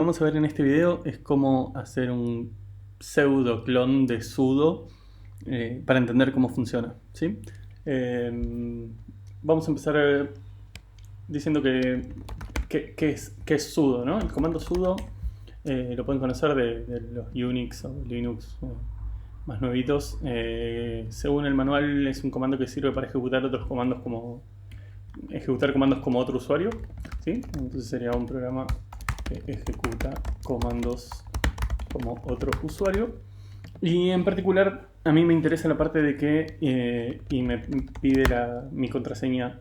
Vamos a ver en este video es cómo hacer un pseudo clon de sudo para entender cómo funciona, ¿sí? Vamos a empezar diciendo qué es sudo, ¿no? El comando sudo lo pueden conocer de los Unix o Linux más nuevitos. Según el manual es un comando que sirve para ejecutar otros comandos como otro usuario, ¿sí? Entonces sería un programa que ejecuta comandos como otro usuario. Y en particular a mí me interesa la parte de que y me pide mi contraseña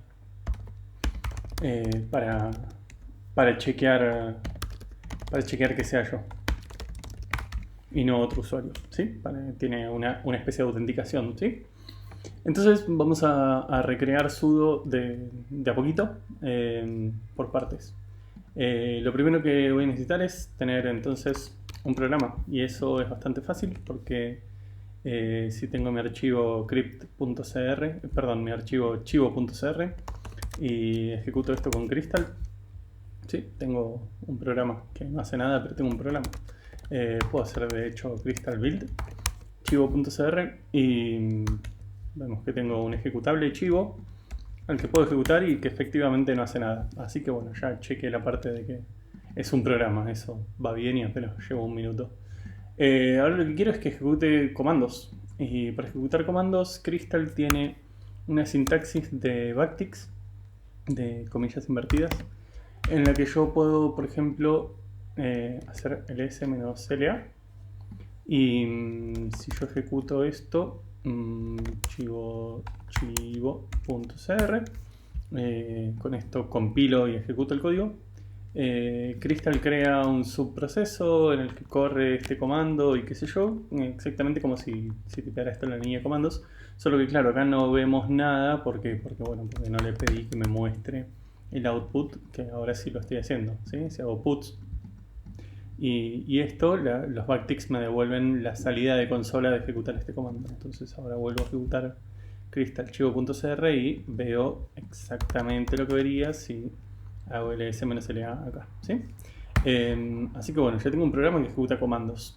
para, para chequear que sea yo y no otro usuario, ¿sí? Tiene una especie de autenticación, ¿sí? Entonces vamos a recrear sudo de a poquito, por partes. Lo primero que voy a necesitar es tener entonces un programa, y eso es bastante fácil porque si tengo mi archivo mi archivo chivo.cr y ejecuto esto con Crystal, sí, tengo un programa que no hace nada, pero tengo un programa. Puedo hacer de hecho Crystal build chivo.cr y vemos que tengo un ejecutable chivo al que puedo ejecutar y que efectivamente no hace nada. Así que bueno, ya chequé la parte de que es un programa, eso va bien y apenas llevo un minuto. Ahora lo que quiero es que ejecute comandos. Y para ejecutar comandos, Crystal tiene una sintaxis de backticks, de comillas invertidas, en la que yo puedo, por ejemplo, hacer ls-la y si yo ejecuto esto, chivo.cr, con esto compilo y ejecuto el código. Crystal crea un subproceso en el que corre este comando y qué sé yo, exactamente como si tipeara esto en la línea de comandos, solo que claro, acá no vemos nada porque no le pedí que me muestre el output, que ahora sí lo estoy haciendo, ¿sí? Si hago puts y esto, los backticks me devuelven la salida de consola de ejecutar este comando. Entonces ahora vuelvo a ejecutar crystalchivo.cr y veo exactamente lo que vería si hago ls-la acá, ¿sí? Así que bueno, ya tengo un programa que ejecuta comandos.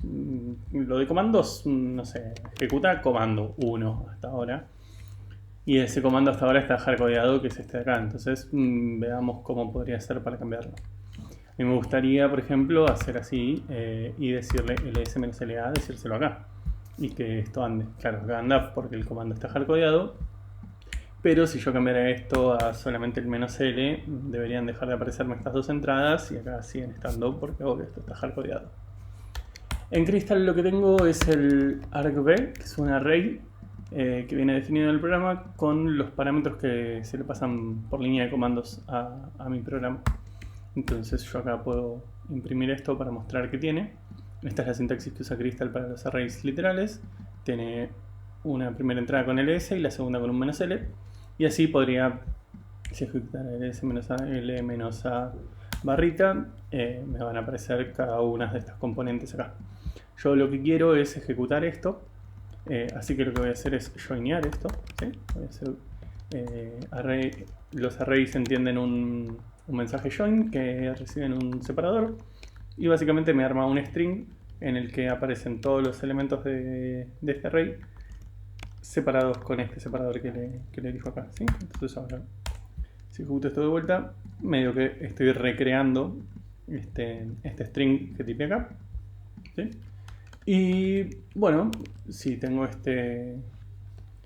Lo de comandos, no sé, ejecuta comando 1 hasta ahora. Y ese comando hasta ahora está hardcodeado, que es este de acá. Entonces veamos cómo podría ser para cambiarlo. A mí me gustaría, por ejemplo, hacer así y decirle ls-la, decírselo acá. Y que esto ande. Claro, acá anda porque el comando está hardcodeado. Pero si yo cambiara esto a solamente el "-l", deberían dejar de aparecerme estas dos entradas y acá siguen estando porque obvio esto está hardcodeado. En Crystal lo que tengo es el argv, que es un array que viene definido en el programa con los parámetros que se le pasan por línea de comandos a mi programa. Entonces yo acá puedo imprimir esto para mostrar que tiene. Esta es la sintaxis que usa Crystal para los arrays literales. Tiene una primera entrada con ls y la segunda con un "-l". Y así podría, si ejecutara ls-a barrita, me van a aparecer cada una de estas componentes acá. Yo lo que quiero es ejecutar esto, así que lo que voy a hacer es joinear esto, ¿sí? Voy a hacer los arrays entienden un mensaje join que reciben un separador y básicamente me arma un string en el que aparecen todos los elementos de este array separados con este separador que le dijo acá, ¿sí? Entonces ahora, si ejecuto esto de vuelta, medio que estoy recreando este string que tipe acá, ¿sí? Y bueno, si tengo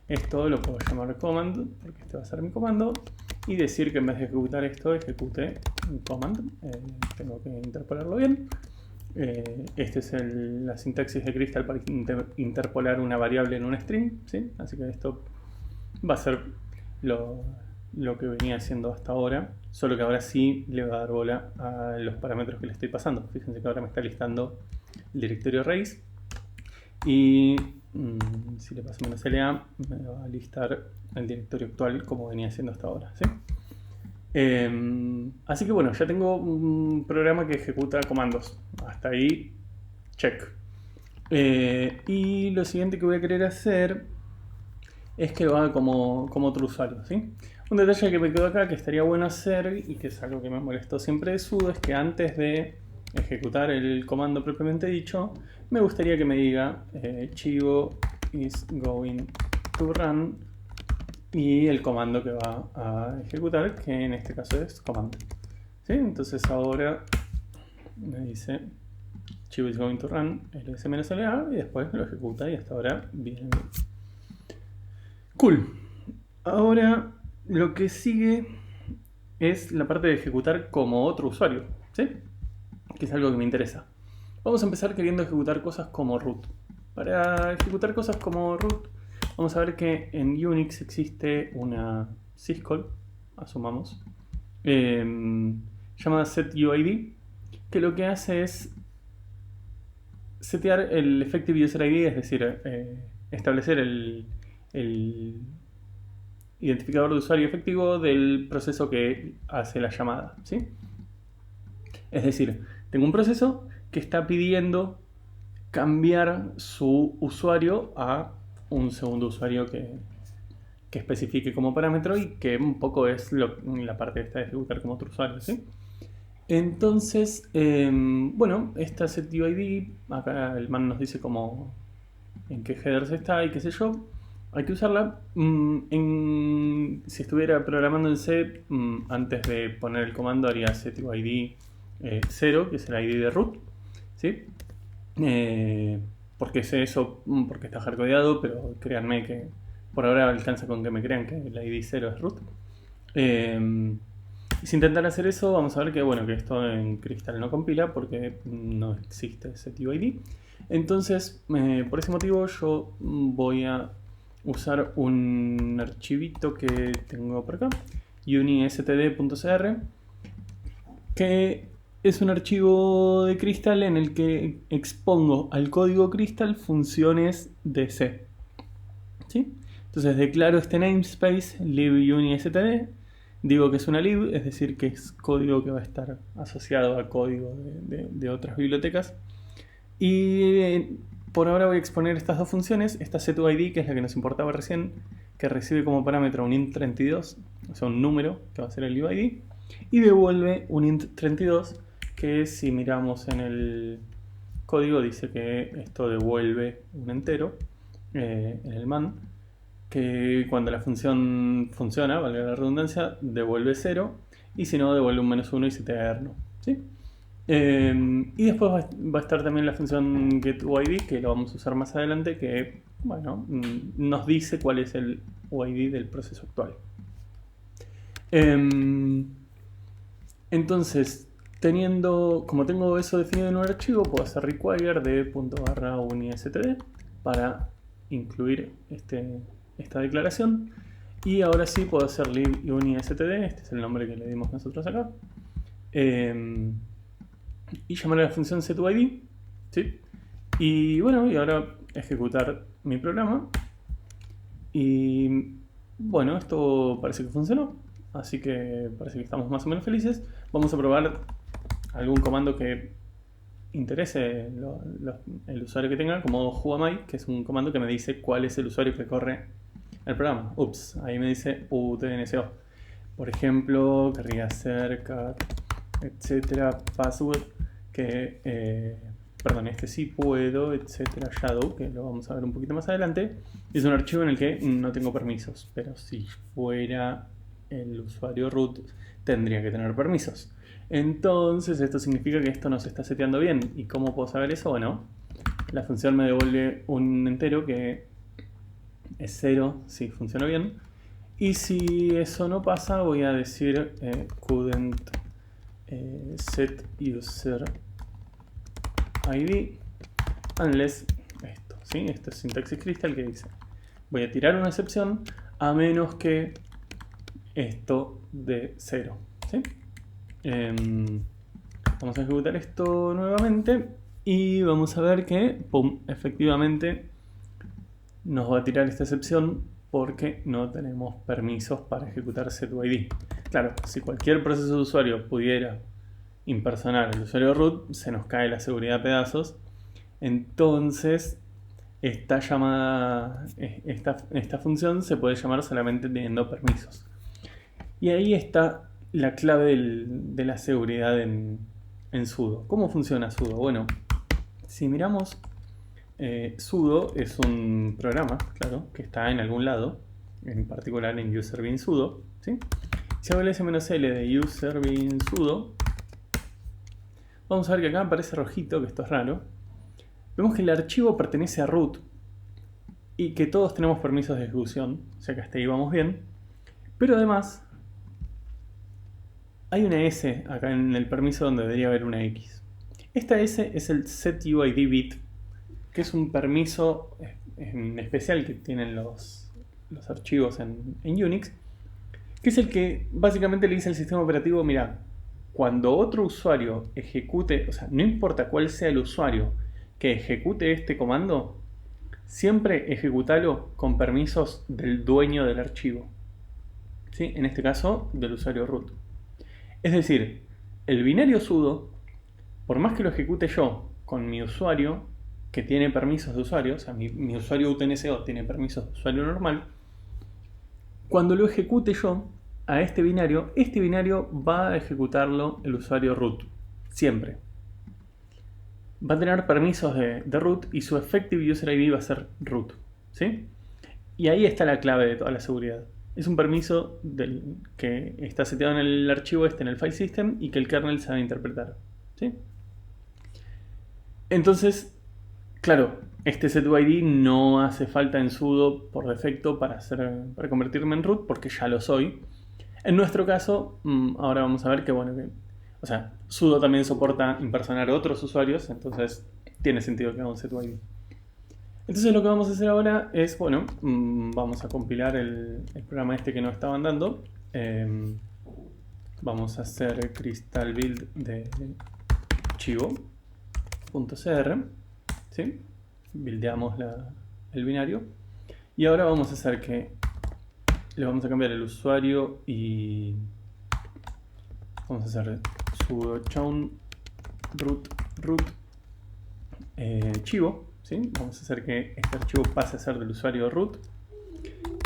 esto lo puedo llamar command, porque este va a ser mi comando, y decir que en vez de ejecutar esto, ejecute un command. Tengo que interpolarlo bien. Esta es la sintaxis de Crystal para interpolar una variable en un string, ¿sí? Así que esto va a ser lo que venía haciendo hasta ahora, solo que ahora sí le va a dar bola a los parámetros que le estoy pasando. Fíjense que ahora me está listando el directorio raíz y si le paso "-la me va a listar el directorio actual como venía haciendo hasta ahora, ¿sí? Así que bueno, ya tengo un programa que ejecuta comandos. Hasta ahí, check. Y lo siguiente que voy a querer hacer es que lo haga como otro usuario, ¿sí? Un detalle que me quedó acá que estaría bueno hacer y que es algo que me molestó siempre de sudo es que antes de ejecutar el comando propiamente dicho, me gustaría que me diga Chivo is going to run y el comando que va a ejecutar, que en este caso es command. ¿Sí? Entonces ahora me dice Chivo is going to run ls-la y después lo ejecuta y hasta ahora bien. Cool. Ahora lo que sigue es la parte de ejecutar como otro usuario, ¿sí? Que es algo que me interesa. Vamos a empezar queriendo ejecutar cosas como root. Para ejecutar cosas como root, vamos a ver que en Unix existe una syscall, asumamos, llamada setUID, que lo que hace es setear el effective user ID, es decir, establecer el identificador de usuario efectivo del proceso que hace la llamada, ¿sí? Es decir, tengo un proceso que está pidiendo cambiar su usuario a un segundo usuario que especifique como parámetro y que un poco es la parte esta de ejecutar como otro usuario, ¿sí? Entonces, bueno, esta setUID, acá el man nos dice como en qué headers está y qué sé yo. Hay que usarla. Si estuviera programando en C, antes de poner el comando haría setUID 0, que es el ID de root, ¿sí? Porque sé eso, porque está hardcodeado, pero créanme que por ahora alcanza con que me crean que el ID 0 es root. Si intentar hacer eso, vamos a ver que, bueno, que esto en Crystal no compila porque no existe setUID. Entonces, por ese motivo yo voy a usar un archivito que tengo por acá, unistd.cr, que es un archivo de Crystal en el que expongo al código Crystal funciones de C, ¿sí? Entonces declaro este namespace libunistd, digo que es una lib, es decir que es código que va a estar asociado a código de otras bibliotecas. Y por ahora voy a exponer estas dos funciones, esta setUID, que es la que nos importaba recién, que recibe como parámetro un int32, o sea un número, que va a ser el UID, y devuelve un int32, que si miramos en el código dice que esto devuelve un entero en el man, que cuando la función funciona, valga la redundancia, devuelve 0, y si no devuelve un -1 y se eterno, ¿sí? Y después va a estar también la función getUID, que lo vamos a usar más adelante, que bueno, nos dice cuál es el UID del proceso actual. Entonces, como tengo eso definido en un archivo, puedo hacer require de ./unistd para incluir esta declaración. Y ahora sí puedo hacer libunistd, este es el nombre que le dimos nosotros acá. Y llamar a la función setUID, ¿sí? Y bueno, y ahora ejecutar mi programa. Y bueno, esto parece que funcionó, así que parece que estamos más o menos felices. Vamos a probar algún comando que interese el usuario que tenga, como whoami, que es un comando que me dice cuál es el usuario que corre el programa. Ups, ahí me dice utnso. Por ejemplo, querría hacer cat, etcétera, password, que, perdón, este sí puedo, etcétera, shadow, que lo vamos a ver un poquito más adelante. Es un archivo en el que no tengo permisos, pero si fuera el usuario root tendría que tener permisos. Entonces esto significa que esto no se está seteando bien. ¿Y cómo puedo saber eso? Bueno, la función me devuelve un entero que es 0 si funciona bien. Y si eso no pasa, voy a decir couldn't set user ID unless esto, ¿sí? Esto es sintaxis Crystal que dice voy a tirar una excepción a menos que esto de 0, ¿sí? Vamos a ejecutar esto nuevamente y vamos a ver que, pum, efectivamente nos va a tirar esta excepción porque no tenemos permisos para ejecutar setUID. Claro, si cualquier proceso de usuario pudiera impersonar el usuario root, se nos cae la seguridad a pedazos. Entonces, esta función se puede llamar solamente teniendo permisos. Y ahí está la clave de la seguridad en en sudo. ¿Cómo funciona sudo? Bueno, si miramos, sudo es un programa, claro, que está en algún lado, en particular en user bin sudo, ¿sí? Si hago el s-l de user bin sudo, vamos a ver que acá aparece rojito, que esto es raro. Vemos que el archivo pertenece a root y que todos tenemos permisos de ejecución, o sea que hasta ahí vamos bien. Pero además, hay una S acá en el permiso donde debería haber una X. Esta S es el setuid bit, que es un permiso en especial que tienen los archivos en Unix, que es el que básicamente le dice al sistema operativo, mira, cuando otro usuario ejecute, o sea, no importa cuál sea el usuario que ejecute este comando, siempre ejecutalo con permisos del dueño del archivo. ¿Sí? En este caso, del usuario root. Es decir, el binario sudo, por más que lo ejecute yo con mi usuario, que tiene permisos de usuario, o sea, mi usuario UTNSO tiene permisos de usuario normal, cuando lo ejecute yo a este binario va a ejecutarlo el usuario root, siempre. Va a tener permisos de root y su effective user ID va a ser root, ¿sí? Y ahí está la clave de toda la seguridad. Es un permiso que está seteado en el archivo en el file system y que el kernel sabe interpretar, ¿sí? Entonces, claro, este setuid no hace falta en sudo por defecto para convertirme en root porque ya lo soy. En nuestro caso, ahora vamos a ver que bueno, o sea, sudo también soporta impersonar a otros usuarios, entonces tiene sentido que haga un setuid. Entonces lo que vamos a hacer ahora es, bueno, vamos a compilar el programa este que nos estaban dando. Vamos a hacer crystal build de chivo.cr, ¿sí? Buildeamos el binario. Y ahora vamos a hacer que le vamos a cambiar el usuario y vamos a hacer sudo chown root chivo, ¿sí? Vamos a hacer que este archivo pase a ser del usuario root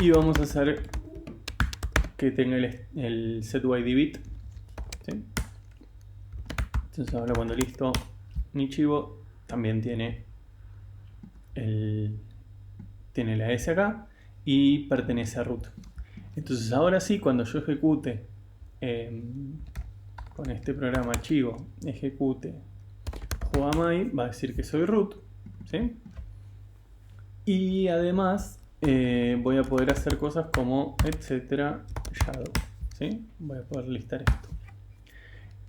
y vamos a hacer que tenga el setuid bit, ¿sí? Entonces ahora cuando listo mi chivo también tiene la S acá y pertenece a root. Entonces ahora sí, cuando yo ejecute con este programa chivo, ejecute juamai, va a decir que soy root, ¿sí? Y además voy a poder hacer cosas como etcétera shadow, ¿sí? Voy a poder listar esto.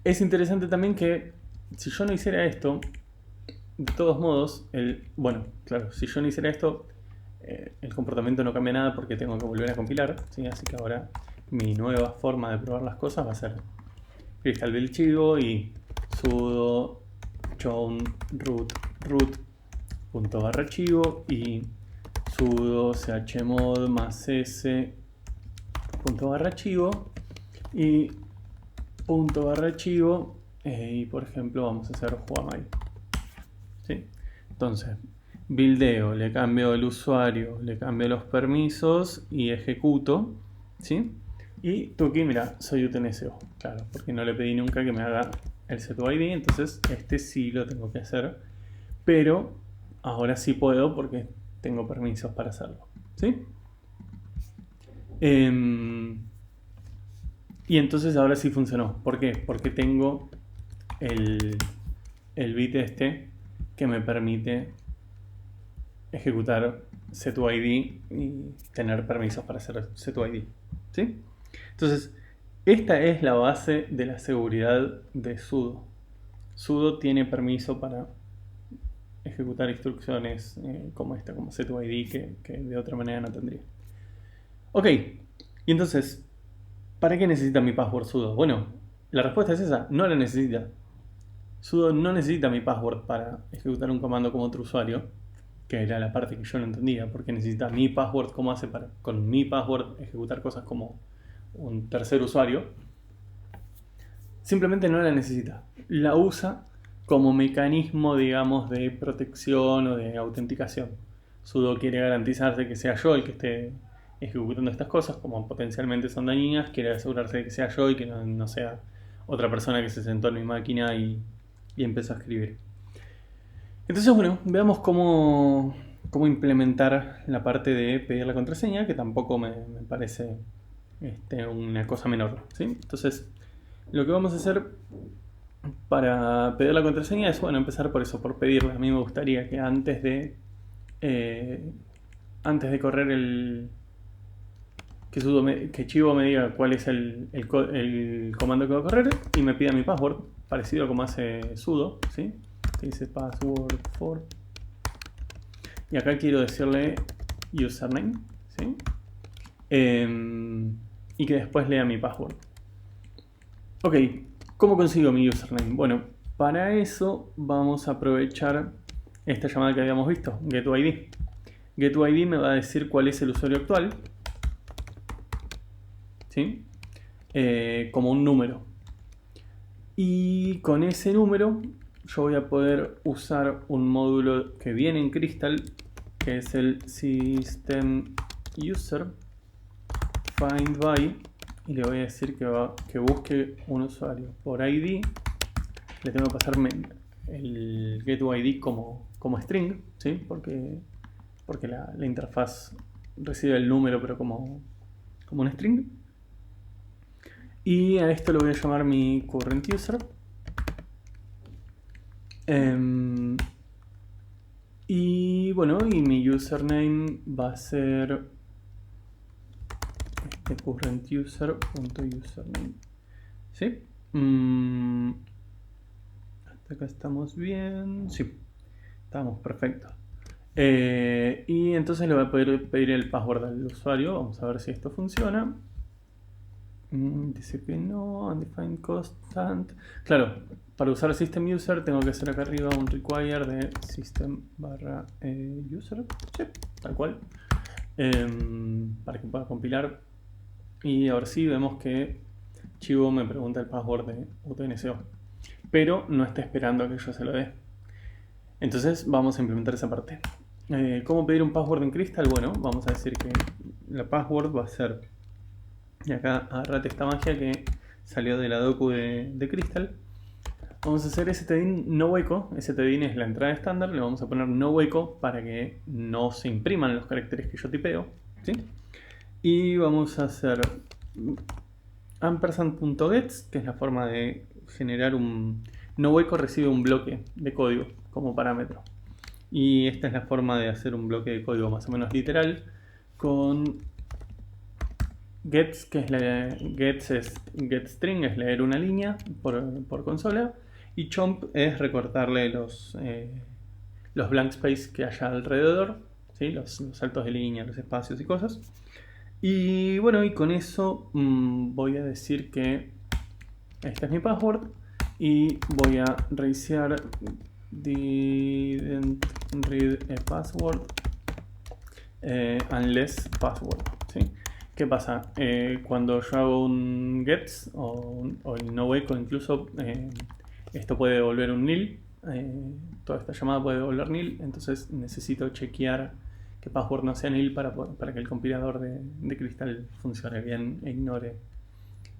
Es interesante también que si yo no hiciera esto, de todos modos, bueno, claro, si yo no hiciera esto, el comportamiento no cambia nada porque tengo que volver a compilar, ¿sí? Así que ahora mi nueva forma de probar las cosas va a ser crystal build chivo y sudo chown root.barra-chivo y sudo chmod más s.barra-chivo y .barra-chivo y por ejemplo vamos a hacer juamai, ¿sí? Entonces buildeo, le cambio el usuario, le cambio los permisos y ejecuto, ¿sí? Y tú aquí, mira, soy UTNSO, claro, porque no le pedí nunca que me haga el setuid, entonces este sí lo tengo que hacer, pero ahora sí puedo porque tengo permisos para hacerlo, ¿sí? Y entonces ahora sí funcionó. ¿Por qué? Porque tengo el bit este que me permite ejecutar setuid y tener permisos para hacer setuid, ¿sí? Entonces, esta es la base de la seguridad de sudo. Sudo tiene permiso para ejecutar instrucciones como esta, como setuid, que de otra manera no tendría. Ok, y entonces, ¿para qué necesita mi password sudo? Bueno, la respuesta es esa, no la necesita. Sudo no necesita mi password para ejecutar un comando como otro usuario, que era la parte que yo no entendía, porque necesita mi password, ¿cómo hace para con mi password ejecutar cosas como un tercer usuario? Simplemente no la necesita. La usa como mecanismo, digamos, de protección o de autenticación. Sudo quiere garantizarse que sea yo el que esté ejecutando estas cosas, como potencialmente son dañinas, quiere asegurarse de que sea yo y que no sea otra persona que se sentó en mi máquina y y empiezo a escribir. Entonces, bueno, veamos cómo implementar la parte de pedir la contraseña, que tampoco me parece una cosa menor, ¿sí? Entonces, lo que vamos a hacer para pedir la contraseña es, bueno, empezar por eso, por pedirla. A mí me gustaría que antes de correr que Chivo me diga cuál es el comando que va a correr y me pida mi password, parecido a como hace sudo, ¿sí? Que dice password for. Y acá quiero decirle username, ¿sí? Y que después lea mi password. Ok, ¿cómo consigo mi username? Bueno, para eso vamos a aprovechar esta llamada que habíamos visto, getUID. getUID me va a decir cuál es el usuario actual, ¿sí? Como un número. Y con ese número yo voy a poder usar un módulo que viene en Crystal, que es el system user find by, y le voy a decir que busque un usuario por ID. Le tengo que pasar el getUID como string, ¿sí? Porque la interfaz recibe el número pero como un string. Y a esto lo voy a llamar mi current user. Y bueno, y mi username va a ser current user.username. ¿Sí? Hasta acá estamos bien. Sí, estamos perfectos. Y entonces le voy a poder pedir el password al usuario. Vamos a ver si esto funciona. Dice que no, undefined constant. Claro, para usar system user tengo que hacer acá arriba un require de system /user. Sí, tal cual. Para que pueda compilar. Y ahora sí vemos que Chivo me pregunta el password de UTNCO, pero no está esperando a que yo se lo dé. Entonces vamos a implementar esa parte. ¿Cómo pedir un password en Crystal? Bueno, vamos a decir que la password va a ser, y acá agarrate esta magia que salió de la docu de Crystal. Vamos a hacer stdin no hueco. Stdin es la entrada estándar. Le vamos a poner no hueco para que no se impriman los caracteres que yo tipeo, ¿sí? Y vamos a hacer ampersand.gets, que es la forma de generar un no hueco, recibe un bloque de código como parámetro. Y esta es la forma de hacer un bloque de código más o menos literal con gets, que es getString, es leer una línea por consola, y chomp es recortarle los blank space que haya alrededor, ¿sí? los saltos de línea, los espacios y cosas. Y bueno, y con eso voy a decir que este es mi password y voy a reiniciar didn't read a password unless password, ¿sí? ¿Qué pasa? Cuando yo hago un gets o el no hueco, incluso esto puede devolver un nil, toda esta llamada puede devolver nil, entonces necesito chequear que password no sea nil para que el compilador de Crystal funcione bien e ignore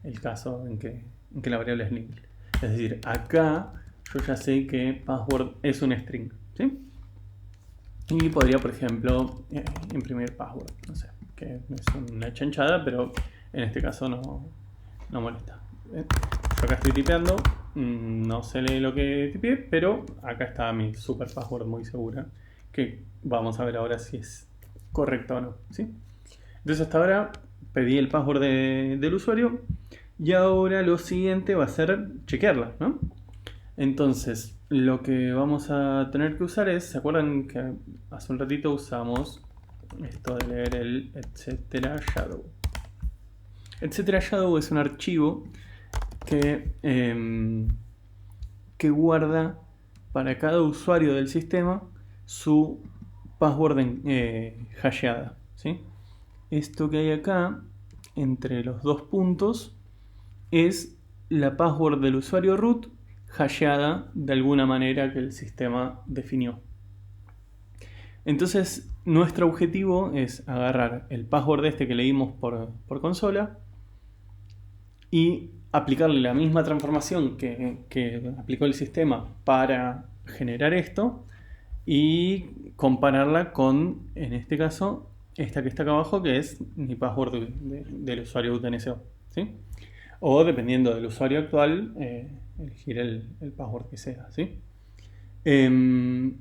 el caso en que la variable es nil. Es decir, acá yo ya sé que password es un string, ¿sí? Y podría, por ejemplo, imprimir password, no sé, que es una chanchada, pero en este caso no molesta. Yo acá estoy tipeando, no se lee lo que tipeé, pero acá está mi super password muy segura, que vamos a ver ahora si es correcto o no, ¿sí? Entonces hasta ahora pedí el password del usuario y ahora lo siguiente va a ser chequearla, ¿no? Entonces lo que vamos a tener que usar es, ¿se acuerdan que hace un ratito usamos esto de leer el etcétera shadow? Etcétera shadow es un archivo que guarda para cada usuario del sistema su password hasheada, ¿sí? Esto que hay acá entre los dos puntos es la password del usuario root hasheada de alguna manera que el sistema definió. Entonces nuestro objetivo es agarrar el password que leímos por consola y aplicarle la misma transformación que aplicó el sistema para generar esto y compararla con, en este caso, esta que está acá abajo, que es mi password del usuario UTNSO, ¿sí? O dependiendo del usuario actual, elegir el password que sea, ¿sí? Entonces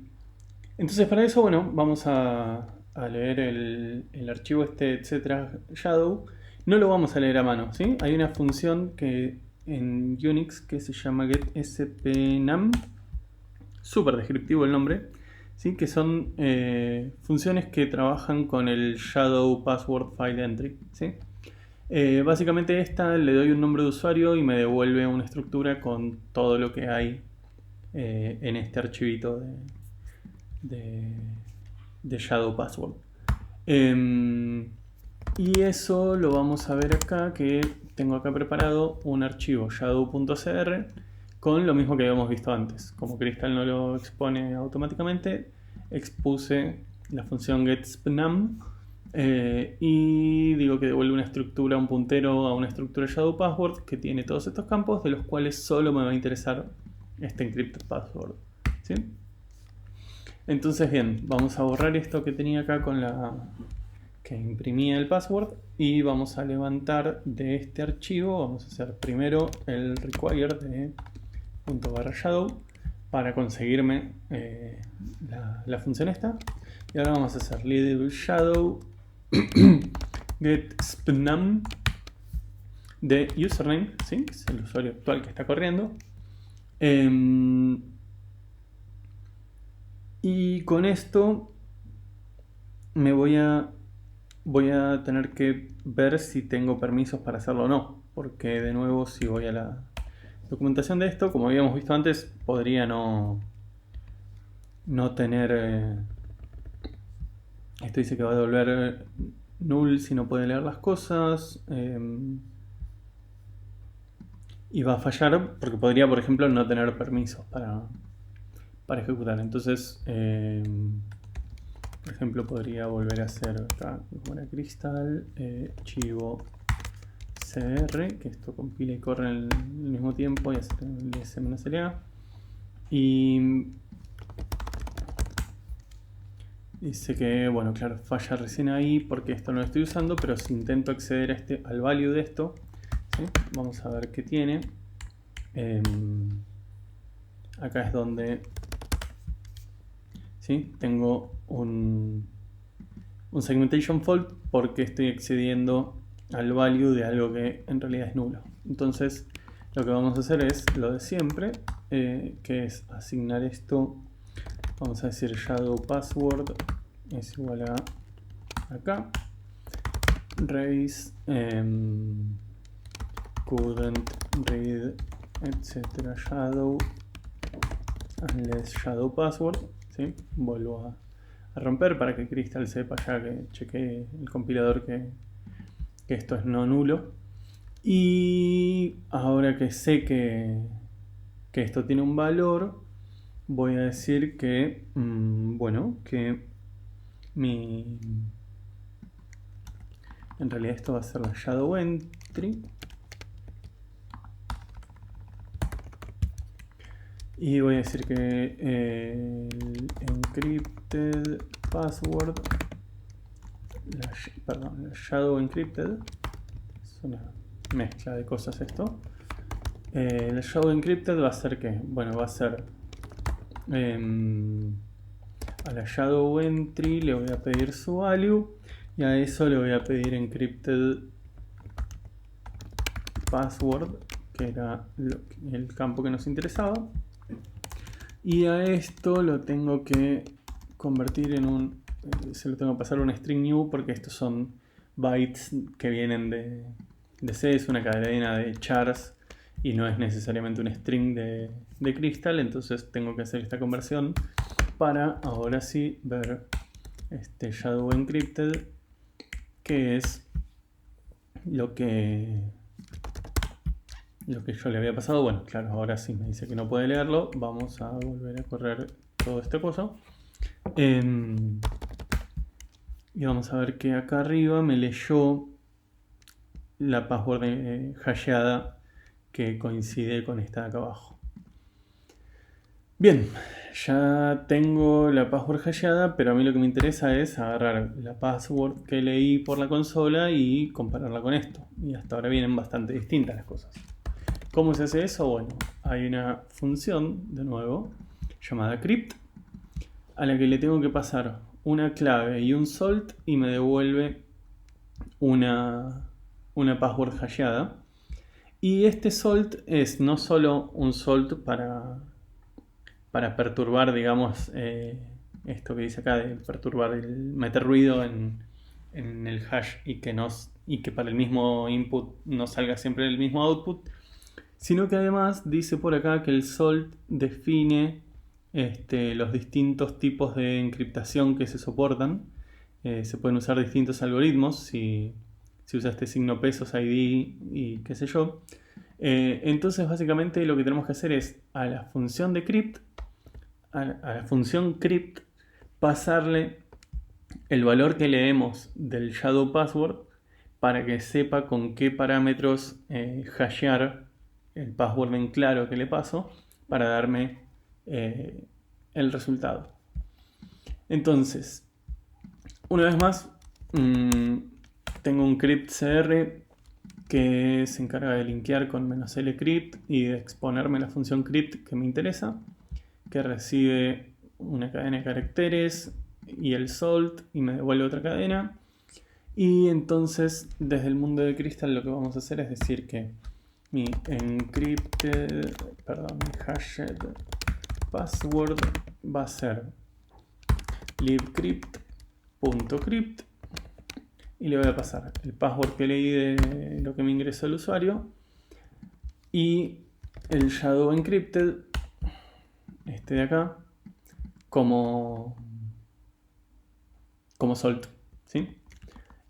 para eso, bueno, vamos a leer el archivo este, etcétera, shadow. No lo vamos a leer a mano, ¿sí? Hay una función que en Unix que se llama getSpNum, súper descriptivo el nombre, ¿sí? Que son funciones que trabajan con el shadow password file entry, ¿sí? Básicamente esta le doy un nombre de usuario y me devuelve una estructura con todo lo que hay en este archivito de shadow password. Y eso lo vamos a ver acá, que tengo acá preparado un archivo shadow.cr con lo mismo que habíamos visto antes. Como Crystal no lo expone automáticamente, expuse la función getSpNum y digo que devuelve una estructura, un puntero a una estructura shadow password que tiene todos estos campos, de los cuales solo me va a interesar este encrypted password, ¿sí? Entonces bien, vamos a borrar esto que tenía acá con la que imprimía el password y vamos a levantar de este archivo, vamos a hacer primero el require de ./shadow para conseguirme la función esta, y ahora vamos a hacer little shadow getSpNum de username, ¿sí? Que es el usuario actual que está corriendo. Y con esto me voy a tener que ver si tengo permisos para hacerlo o no, porque de nuevo si voy a la documentación de esto, como habíamos visto antes, podría no tener esto dice que va a devolver null si no puede leer las cosas, y va a fallar porque podría, por ejemplo, no tener permisos para ejecutar. Entonces por ejemplo, podría volver a hacer acá como era Crystal, archivo cr, que esto compila y corre al mismo tiempo y hace el -la. Y dice que, bueno, claro, falla recién ahí porque esto no lo estoy usando, pero si intento acceder a al value de esto, ¿sí? Vamos a ver qué tiene. Acá es donde, ¿sí? Tengo un segmentation fault porque estoy accediendo al value de algo que en realidad es nulo. Entonces lo que vamos a hacer es lo de siempre, que es asignar esto. Vamos a decir shadow password es igual a acá raise couldn't read etcétera shadow unless shadow password, ¿sí? Vuelvo a romper para que Crystal sepa ya que chequee el compilador que esto es no nulo. Y ahora que sé que esto tiene un valor, voy a decir que bueno, que en realidad esto va a ser la shadow entry, y voy a decir que el encrypted password, perdón, la shadow encrypted, es una mezcla de cosas esto. La shadow encrypted va a ser que, bueno, va a ser a la shadow entry le voy a pedir su value y a eso le voy a pedir encrypted password, que era el campo que nos interesaba, y a esto lo tengo que convertir en un se lo tengo que pasar a un string new porque estos son bytes que vienen de C, es una cadena de chars y no es necesariamente un string de Crystal, entonces tengo que hacer esta conversión para ahora sí ver este shadow encrypted, que es lo que yo le había pasado. Bueno, claro, ahora sí me dice que no puede leerlo. Vamos a volver a correr todo este coso. Y vamos a ver que acá arriba me leyó la password hasheada que coincide con esta de acá abajo. Bien, ya tengo la password hasheada, pero a mí lo que me interesa es agarrar la password que leí por la consola y compararla con esto. Y hasta ahora vienen bastante distintas las cosas. ¿Cómo se hace eso? Bueno, hay una función, de nuevo, llamada crypt, a la que le tengo que pasar una clave y un salt y me devuelve una password hasheada. Y este salt es no solo un salt para perturbar, digamos, esto que dice acá de perturbar, meter ruido en el hash y que para el mismo input no salga siempre el mismo output, sino que además dice por acá que el salt define los distintos tipos de encriptación que se soportan. Se pueden usar distintos algoritmos si usa este signo pesos, ID y qué sé yo. Entonces básicamente lo que tenemos que hacer es a la función de crypt, a la función crypt, pasarle el valor que leemos del shadow password para que sepa con qué parámetros hashear el password en claro que le paso para darme el resultado. Entonces, una vez más, tengo un crypt.cr que se encarga de linkear con "-lcrypt" y de exponerme la función crypt que me interesa, que recibe una cadena de caracteres y el salt y me devuelve otra cadena. Y entonces desde el mundo de Crystal lo que vamos a hacer es decir que mi hashed password va a ser libcrypt.crypt y le voy a pasar el password que leí de lo que me ingresó el usuario y el shadow encrypted, este de acá, como salt, ¿sí?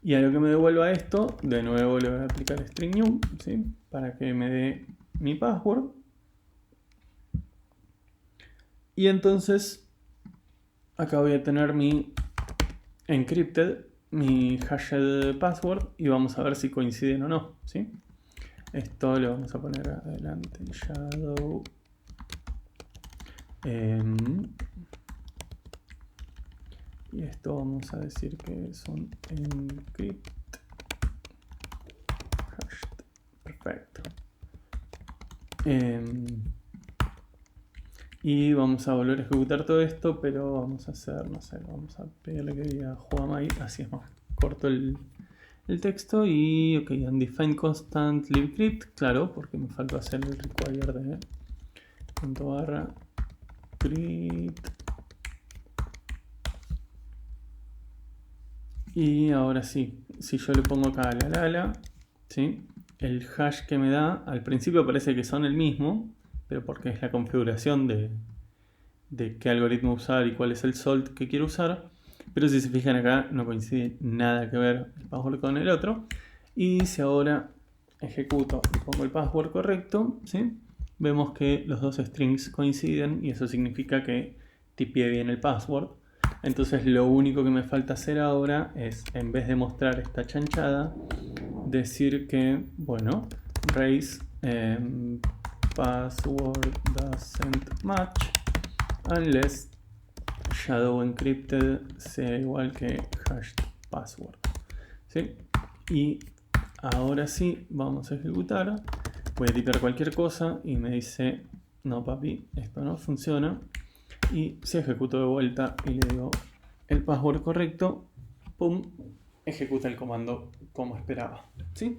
Y a lo que me devuelva esto, de nuevo le voy a aplicar string new, ¿sí? Para que me dé mi password. Y entonces acá voy a tener mi encrypted, mi hashed password, y vamos a ver si coinciden o no, ¿sí? Esto lo vamos a poner adelante, shadow y esto vamos a decir que son encrypt hashed. Perfecto. Y vamos a volver a ejecutar todo esto, pero vamos a hacer, no sé, vamos a pedirle que diga Juamai, así es más corto el texto. Y ok, undefined constant libcrypt, claro, porque me faltó hacer el require de ./crypt. Y ahora sí, si yo le pongo acá la, ¿sí? El hash que me da, al principio parece que son el mismo, pero porque es la configuración de qué algoritmo usar y cuál es el salt que quiero usar. Pero si se fijan acá no coincide nada que ver el password con el otro. Y si ahora ejecuto y pongo el password correcto, ¿sí? Vemos que los dos strings coinciden y eso significa que tipié bien el password. Entonces lo único que me falta hacer ahora es, en vez de mostrar esta chanchada, decir que, bueno, raise password doesn't match unless shadow encrypted sea igual que hashed password, ¿sí? Y ahora sí vamos a ejecutar. Voy a tipear cualquier cosa y me dice no papi, esto no funciona. Y si ejecuto de vuelta y le digo el password correcto, pum, ejecuta el comando como esperaba, ¿sí?